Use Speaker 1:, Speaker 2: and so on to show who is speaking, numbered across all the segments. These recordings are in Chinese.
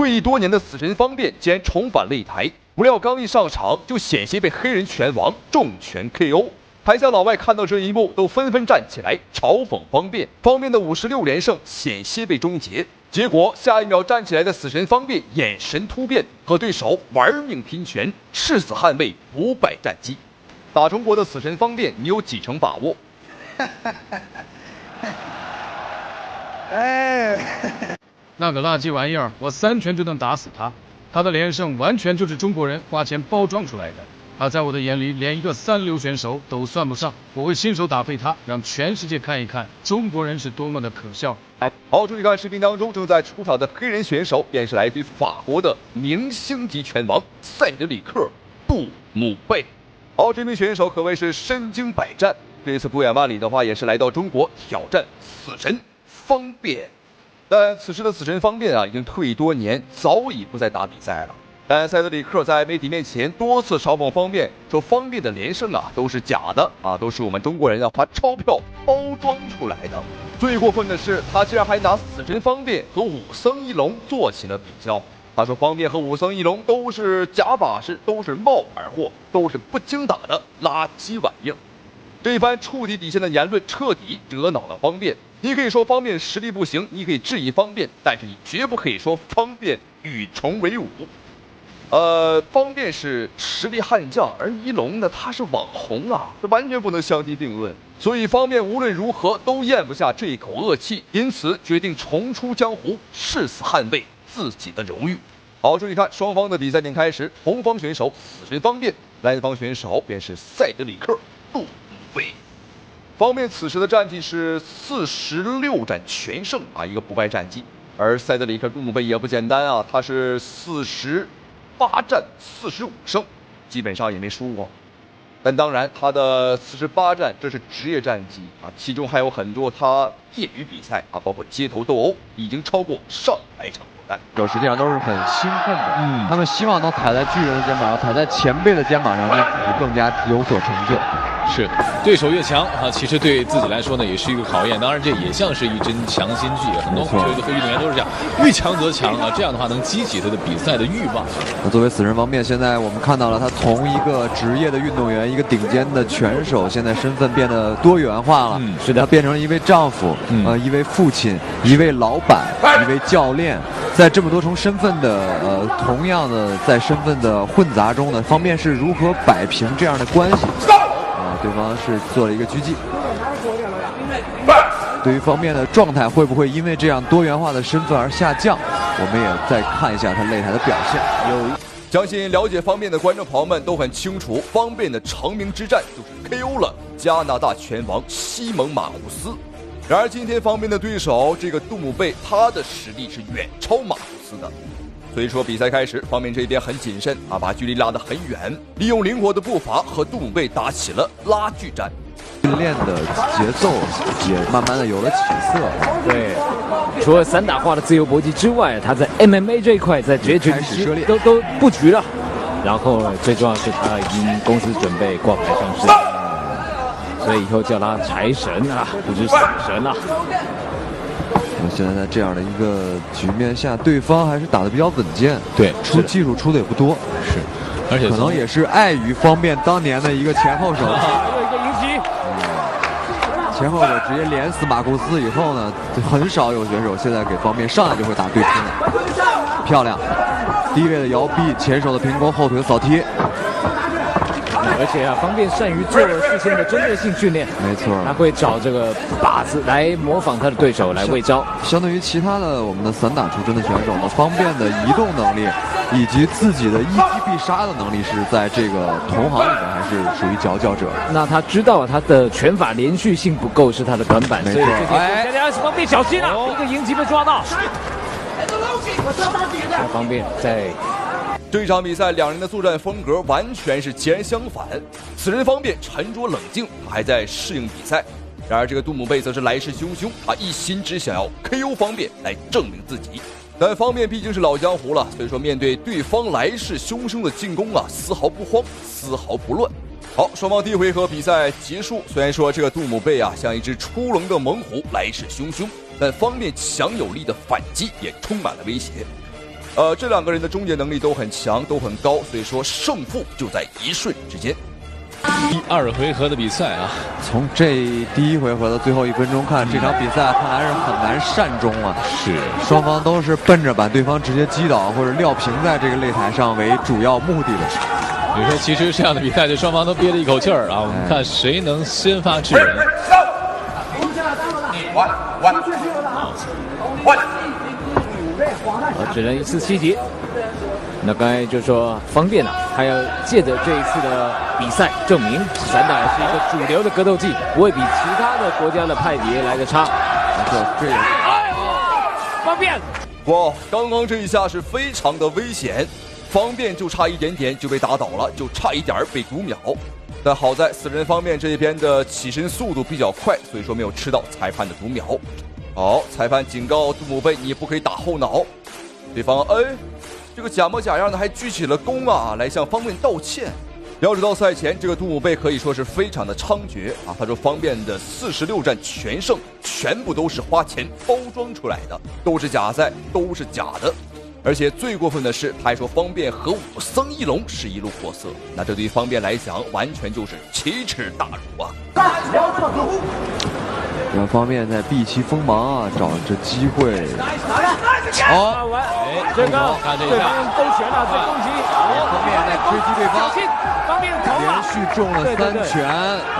Speaker 1: 退役多年的死神方便竟然重返擂台，不料刚一上场就险些被黑人拳王重拳 KO。台下老外看到这一幕，都纷纷站起来嘲讽方便。方便的56连胜险些被终结。结果下一秒站起来的死神方便眼神突变，和对手玩命拼拳，誓死捍卫不败战绩。打中国的死神方便，你有几成把握？
Speaker 2: 哎，
Speaker 3: 那个垃圾玩意儿，我3拳就能打死他。他的连胜完全就是中国人花钱包装出来的。他在我的眼里连一个三流选手都算不上，我会亲手打废他，让全世界看一看中国人是多么的可笑。
Speaker 1: 好，注意看视频当中正在出场的黑人选手，便是来自于法国的明星级拳王塞德里克·杜姆贝。好，这名选手可谓是身经百战，这次不远万里的话，也是来到中国挑战死神方便。但此时的死神方便啊，已经退役多年，早已不再打比赛了。但塞德里克在媒体面前多次嘲讽方便，说方便的连胜啊都是假的啊，都是我们中国人要花钞票包装出来的。最过分的是，他竟然还拿死神方便和武僧一龙做起了比较。他说方便和武僧一龙都是假把式，都是冒牌货，都是不经打的垃圾玩意儿。这番触底线的言论彻底惹恼了方便。你可以说方便实力不行，你可以质疑方便，但是你绝不可以说方便与虫为伍。方便是实力悍将，而一龙呢，他是网红啊，这完全不能相提并论。所以方便无论如何都咽不下这一口恶气，因此决定重出江湖，誓死捍卫自己的荣誉。好，注意看双方的比赛点开始，红方选手死神方便，蓝方选手便是塞德里克·杜姆贝。方便此时的战绩是46战全胜啊，一个不败战绩。而塞德里克·杜姆贝也不简单啊，他是48战45胜，基本上也没输过。但当然，他的48战这是职业战绩啊，其中还有很多他业余比赛啊，包括街头斗殴，已经超过100场果断。
Speaker 2: 实际上都是很兴奋的，他们希望能踩在巨人的肩膀上，踩在前辈的肩膀上，让自己更加有所成就。
Speaker 4: 是，对手越强啊，其实对自己来说呢，也是一个考验。当然，这也像是一针强心剂。很多运动员都是这样，遇强则强啊，这样的话能激起他的比赛的欲望。
Speaker 2: 那作为死神方面，现在我们看到了他从一个职业的运动员，一个顶尖的拳手，现在身份变得多元化了。是的，他变成了一位丈夫，一位父亲，一位老板，一位教练。在这么多重身份的同样的在身份的混杂中呢，方便是如何摆平这样的关系？对方是做了一个狙击。对于方面的状态会不会因为这样多元化的身份而下降？我们也再看一下他擂台的表现。
Speaker 1: 相信了解方便的观众朋友们都很清楚，方便的成名之战就是 KO 了加拿大拳王西蒙马库斯。然而今天方便的对手这个杜姆贝，他的实力是远超马库斯的。所以说比赛开始，方面这边很谨慎啊，把距离拉得很远，利用灵活的步伐和杜姆贝打起了拉锯战。
Speaker 2: 训练的节奏也慢慢的有了起色。
Speaker 5: 对，除了散打化的自由搏击之外，他在 MMA 这一块在绝拳都布局了。然后最重要是他已经公司准备挂牌上市，所以以后叫他财神啊，不是死神啊。
Speaker 2: 现在在这样的一个局面下，对方还是打得比较稳健，
Speaker 4: 对，
Speaker 2: 出技术出的也不多，
Speaker 4: 是，而且
Speaker 2: 可能也是碍于方便当年的一个前后手，
Speaker 5: 有一个迎击，
Speaker 2: 前后手直接连死马库斯以后呢，很少有选手现在给方便上来就会打对拼了，漂亮，低位的摇臂，前手的平弓，后腿的扫踢。
Speaker 5: 而且啊，方便善于做事先的针对性训练，
Speaker 2: 没错，
Speaker 5: 他会找这个靶子来模仿他的对手来喂招。
Speaker 2: 相对于其他的我们的散打出身的选手呢，方便的移动能力以及自己的一击必杀的能力是在这个同行里面还是属于佼佼者。
Speaker 5: 那他知道他的拳法连续性不够是他的短板，
Speaker 2: 没错。
Speaker 5: 方便小心啊，一个迎击被抓到。方便在。
Speaker 1: 这场比赛，两人的作战风格完全是截然相反。此人方便沉着冷静，他还在适应比赛；然而这个杜姆贝则是来势汹汹，他一心只想要 KO 方便来证明自己。但方便毕竟是老江湖了，所以说面对对方来势汹汹的进攻啊，丝毫不慌，丝毫不乱。好，双方第一回合比赛结束。虽然说这个杜姆贝啊像一只出笼的猛虎，来势汹汹，但方便强有力的反击也充满了威胁。这两个人的终结能力都很强，都很高，所以说胜负就在一瞬之间。
Speaker 4: 第2回合的比赛啊，
Speaker 2: 从这第1回合的最后1分钟看，这场比赛看来是很难善终啊。
Speaker 4: 是，
Speaker 2: 双方都是奔着把对方直接击倒或者撂平在这个擂台上为主要目的的。
Speaker 4: 比如说，其实这样的比赛，这双方都憋了一口气儿啊。我们看谁能先发制人。
Speaker 5: 只能1次7级。那刚才就说方便啊，他要借着这一次的比赛证明散打是一个主流的格斗技，不会比其他的国家的派别来的差。
Speaker 2: 没错，这也是。
Speaker 5: 方便。
Speaker 1: 哇，刚刚这一下是非常的危险，方便就差一点点就被打倒了，就差一点被读秒。但好在死人方面这边的起身速度比较快，所以说没有吃到裁判的读秒。好，裁判警告杜姆贝，你不可以打后脑。对方这个假模假样的还举起了弓啊，来向方便道歉。要知道赛前这个杜姆贝可以说是非常的猖獗啊，他说方便的46战全胜全部都是花钱包装出来的，都是假赛，都是假的。而且最过分的是，他还说方便和武僧一龙是一路货色，那这对于方便来讲完全就是奇耻大辱啊！
Speaker 2: 两方面在避其锋芒啊，找着机会。
Speaker 5: 好，这个
Speaker 4: 看这一下，
Speaker 5: 勾拳了，这攻击。
Speaker 2: 方面在追击对方，
Speaker 5: 方便头
Speaker 2: 连续中了3拳，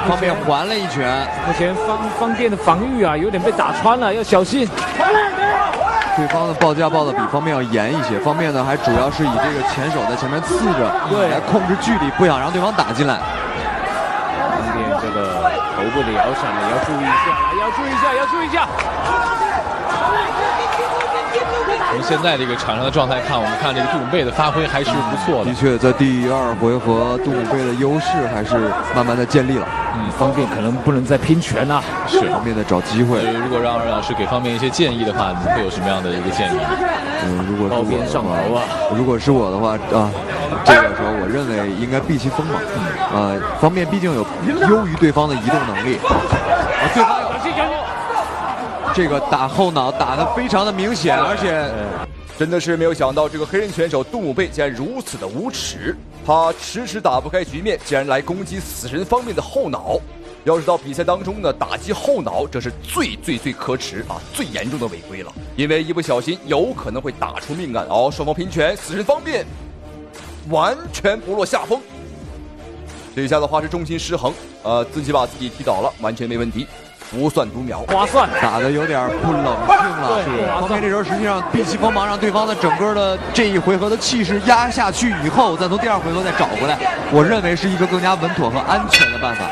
Speaker 2: 方便还了1拳。
Speaker 5: 目前方便的防御啊，有点被打穿了，要小心。
Speaker 2: 对方的报价报的比方面要严一些，方面呢还主要是以这个前手在前面刺着，来控制距离，不想让对方打进来。
Speaker 5: 方便这个头部的摇闪呢，要注意一下，要注意一下，要注意一下。
Speaker 4: 从现在这个场上的状态看，我们看这个杜姆贝的发挥还是不错的。
Speaker 2: 的确，在第2回合，杜姆贝的优势还是慢慢的建立了。
Speaker 5: 方便可能不能再拼拳了，
Speaker 4: 是
Speaker 2: 方便的找机会。
Speaker 4: 如果让老师给方面一些建议的话，你会有什么样的一个建议？
Speaker 2: 如果是我的
Speaker 5: 上头啊，
Speaker 2: 如果是我的话啊，这个时候我认为应该避其锋芒。方便毕竟有优于对方的移动能力。对方这个打后脑打得非常的明显，而且
Speaker 1: 真的是没有想到这个黑人选手杜姆贝竟然如此的无耻，他迟迟打不开局面，竟然来攻击死神方面的后脑。要知道比赛当中呢，打击后脑这是最可耻啊，最严重的违规了，因为一不小心有可能会打出命案。双方拼拳，死神方面完全不落下风。这一下的话是重心失衡，自己把自己踢倒了，完全没问题。不算读秒，
Speaker 5: 划算，
Speaker 2: 打的有点不冷静了。方面这时候实际上避其锋芒，让对方的整个的这一回合的气势压下去以后，再从第2回合再找回来，我认为是一个更加稳妥和安全的办法。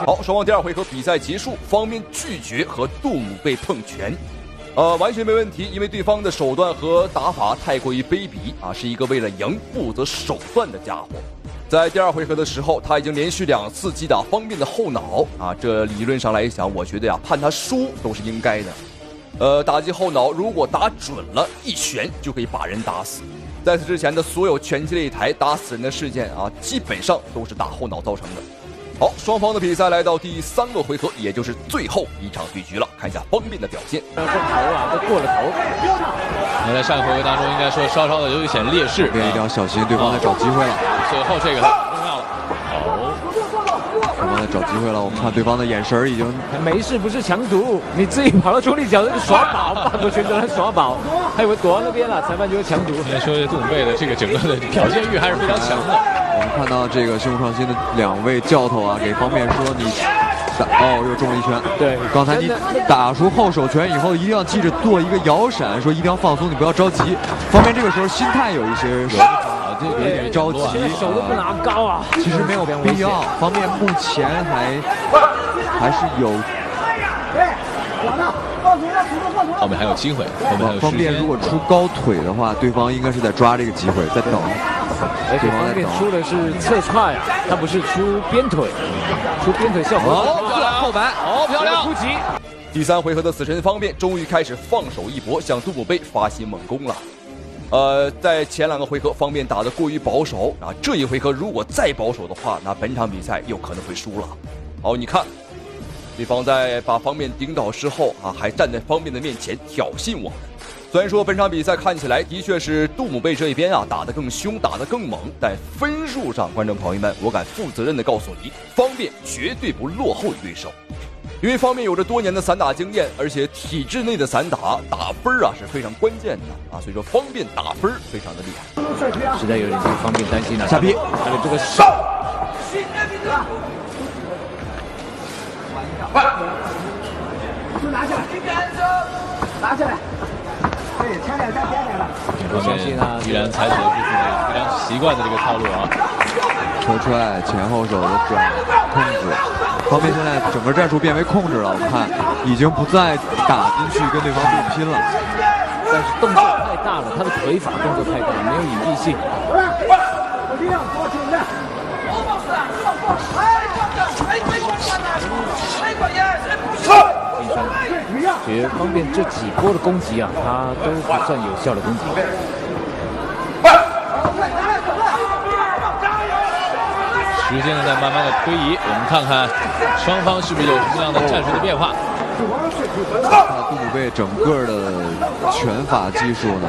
Speaker 1: 好，双方第2回合比赛结束，方面拒绝和杜姆贝碰拳，完全没问题，因为对方的手段和打法太过于卑鄙啊，是一个为了赢不择手段的家伙。在第2回合的时候，他已经连续2次击打方便的后脑啊，这理论上来讲，我觉得呀，判他输都是应该的。打击后脑如果打准了，一拳就可以把人打死。在此之前的所有拳击擂台打死人的事件啊，基本上都是打后脑造成的。好，双方的比赛来到第3个回合，也就是最后一场对局了。看一下方便的表现。
Speaker 5: 这头啊，都过了头。
Speaker 4: 那在上一回合当中，应该说稍稍的有一点劣势，
Speaker 2: 一定要小心，对方在找机会了。
Speaker 4: 最后这个很重要了。
Speaker 2: 对方在找机会了，我们看对方的眼神已经
Speaker 5: 没事，不是强毒，你自己跑到中立角那个耍宝，半个拳头来耍宝，还以为躲到那边了，裁判就会强毒。
Speaker 4: 应该说杜姆贝的这个整个的表现欲还是非常强的。
Speaker 2: 我们看到这个新武创新的2位教头啊，给方面说你又中了1拳。
Speaker 5: 对，
Speaker 2: 刚才你打出后手拳以后，一定要记着做一个摇闪，说一定要放松，你不要着急。方面这个时候心态有一些有一点着急，
Speaker 5: 手都不拿高啊。
Speaker 2: 其实没有必要，方面目前还是有。
Speaker 4: 后面还有机会，后面还有时间。
Speaker 2: 方便如果出高腿的话，对方应该是在抓这个机会，在等。
Speaker 5: 而且方便出的是侧踹呀，他不是出边腿，出边腿效果
Speaker 4: 漂亮，后摆，漂亮，
Speaker 5: 突击。
Speaker 1: 第3回合的死神方面终于开始放手一搏，向杜姆贝发起猛攻了。在前2个回合方面打得过于保守啊，这一回合如果再保守的话，那本场比赛有可能会输了。好，你看，对方在把方面顶倒之后啊，还站在方面的面前挑衅我们。虽然说本场比赛看起来的确是杜姆贝这一边啊打得更凶，打得更猛，但分数上，观众朋友们，我敢负责任的告诉你，方便绝对不落后于对手。因为方面有着多年的散打经验，而且体制内的散打打分啊是非常关键的啊，所以说方便打分非常的厉害。
Speaker 5: 实在有点这个方便担心了，
Speaker 2: 下劈，
Speaker 5: 还有这个手。
Speaker 6: 拿下来，拿下来。对，前两下点点了。
Speaker 5: 我相信啊，
Speaker 4: 依然采取的是自己非常习惯的这个套路啊。
Speaker 2: 车踹前后手的转控制，方面现在整个战术变为控制了。我们看已经不再打进去跟对方硬拼了，
Speaker 5: 但是动作太大了，他的腿法动作太大，没有隐蔽性。其实方便这几波的攻击啊，他都不算有效的攻击。
Speaker 4: 时间呢在慢慢的推移，我们看看双方是不是有什么样的战术的变化。
Speaker 2: 杜姆贝整个的拳法技术呢，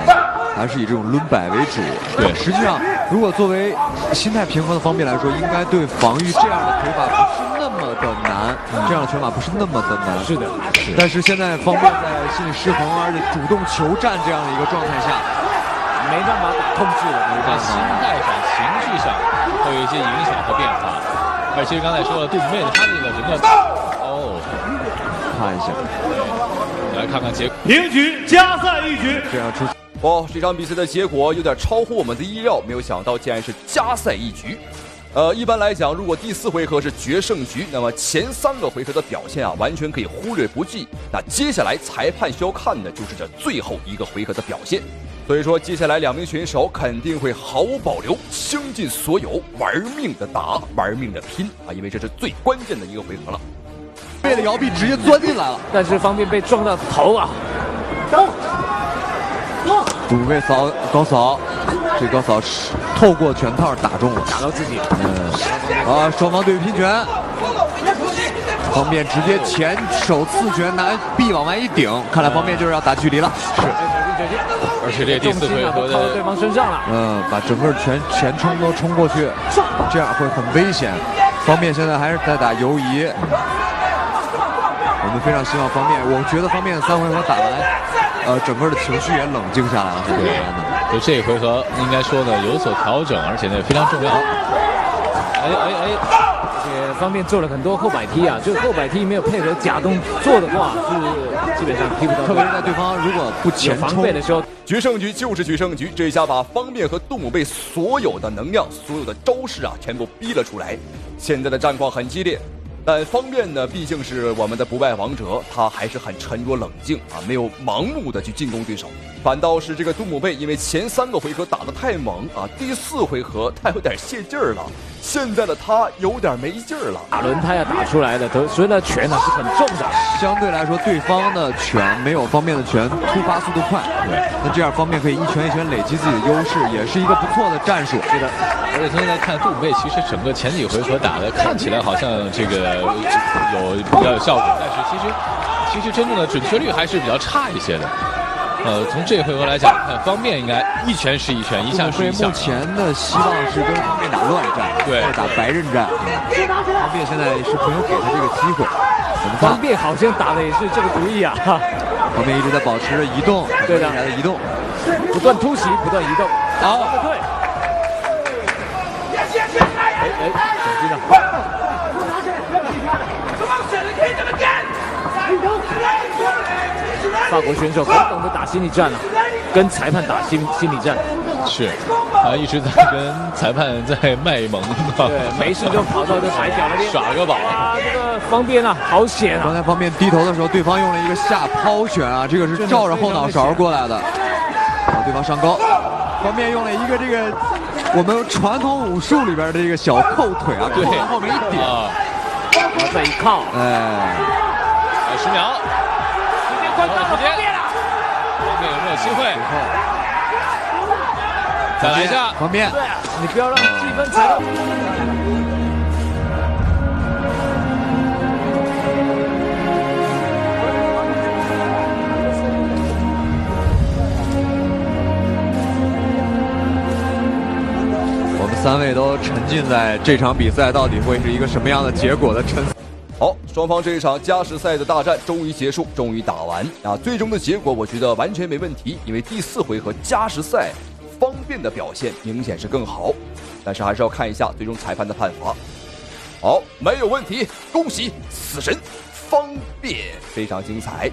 Speaker 2: 还是以这种抡摆为主。
Speaker 4: 对，
Speaker 2: 实际上如果作为心态平衡的方面来说，应该对防御这样的腿法不是那么的难，这样的拳法不是那么的难。
Speaker 5: 是的，
Speaker 2: 但是现在方便在心理失衡，而且主动求战这样的一个状态下，
Speaker 5: 没办法打控制了，
Speaker 4: 在心态上、情绪上会有一些影响和变化。而其实刚才说了，杜姆贝他这个整个
Speaker 2: 看一下，
Speaker 4: 来看看结果，
Speaker 7: 平局，加赛一局。
Speaker 2: 这样出。
Speaker 1: 哇，这场比赛的结果有点超乎我们的意料，没有想到竟然是加赛一局。一般来讲，如果第4回合是决胜局，那么前3个回合的表现啊，完全可以忽略不计。那接下来裁判需要看的就是这最后1个回合的表现。所以说，接下来2名选手肯定会毫无保留，倾尽所有，玩命的打，玩命的拼啊！因为这是最关键的1个回合了。
Speaker 2: 贝的摇臂直接钻进来了，
Speaker 5: 但是方便被撞到头啊！
Speaker 2: 杜姆贝高扫，这高扫是透过拳套打中了，
Speaker 5: 打到自己。
Speaker 2: 双方对拼拳，方便直接前手刺拳拿臂往外一顶，看来方便就是要打距离了。是，
Speaker 4: 而且这第4回合
Speaker 5: 靠到对方身上了。
Speaker 2: 把整个前冲都冲过去，这样会很危险。方便现在还是在打游移。我们非常希望方便，我觉得方便3回合打完，整个的情绪也冷静下来了。
Speaker 4: 对，这一回合应该说呢有所调整，而且呢非常重要。
Speaker 5: 这个方便做了很多后摆踢啊，就是后摆踢没有配合假动作的话，是基本上踢不到。
Speaker 2: 特别是在对方如果不前冲
Speaker 5: 防备的时候，
Speaker 1: 决胜局就是决胜局，这一下把方便和杜姆贝所有的能量、所有的招式啊，全部逼了出来。现在的战况很激烈。但方便呢，毕竟是我们的不败王者，他还是很沉着冷静啊，没有盲目的去进攻对手。反倒是这个杜姆贝，因为前3个回合打得太猛啊，第4回合他有点泄劲儿了。现在的他有点没劲儿了，
Speaker 5: 打轮胎要打出来的，所以呢拳呢是很重的。
Speaker 2: 相对来说，对方的拳没有方便的拳突发速度快，对，那这样方便可以一拳一拳累积自己的优势，也是一个不错的战术。
Speaker 5: 是的，
Speaker 4: 而且现在看杜姆贝，其实整个前几回合打的看起来好像这个比较有效果，但是其实真正的准确率还是比较差一些的。从这回合来讲，看方便应该一拳是一拳，一下是一下。
Speaker 2: 目前的希望是跟方便打乱战，
Speaker 4: 对，
Speaker 2: 打白刃战。方便现在是朋友给他这个机会。我们看
Speaker 5: 方便好像打的也是这个主意啊。
Speaker 2: 方便一直在保持着移动，
Speaker 5: 对的，
Speaker 2: 移动，
Speaker 5: 不断突袭，不断移动。好，对。手机呢？法国选手很懂得打心理战了，跟裁判打心理战。
Speaker 4: 是，一直在跟裁判在卖萌。
Speaker 5: 对，没事就跑到这摆脚那边
Speaker 4: 耍个宝。
Speaker 5: 这个方便啊，好险啊！
Speaker 2: 刚才方便低头的时候，对方用了一个下抛拳啊，这个是照着后脑勺过来的，对方上高。方便用了一个这个我们传统武术里边的这个小扣腿啊，
Speaker 4: 对，
Speaker 2: 往后面一点，
Speaker 5: 然后再一靠，
Speaker 4: 哎，10秒，
Speaker 5: 时间快到了，方便了，
Speaker 4: 方便有没有机会？再来一下，
Speaker 2: 方便，
Speaker 5: 对啊，你不要让气氛踩到。
Speaker 2: 3位都沉浸在这场比赛到底会是一个什么样的结果的沉思。
Speaker 1: 好，双方这一场加时赛的大战终于结束，终于打完啊！最终的结果我觉得完全没问题，因为第4回合加时赛方便的表现明显是更好，但是还是要看一下最终裁判的判罚。好，没有问题，恭喜死神方便，非常精彩。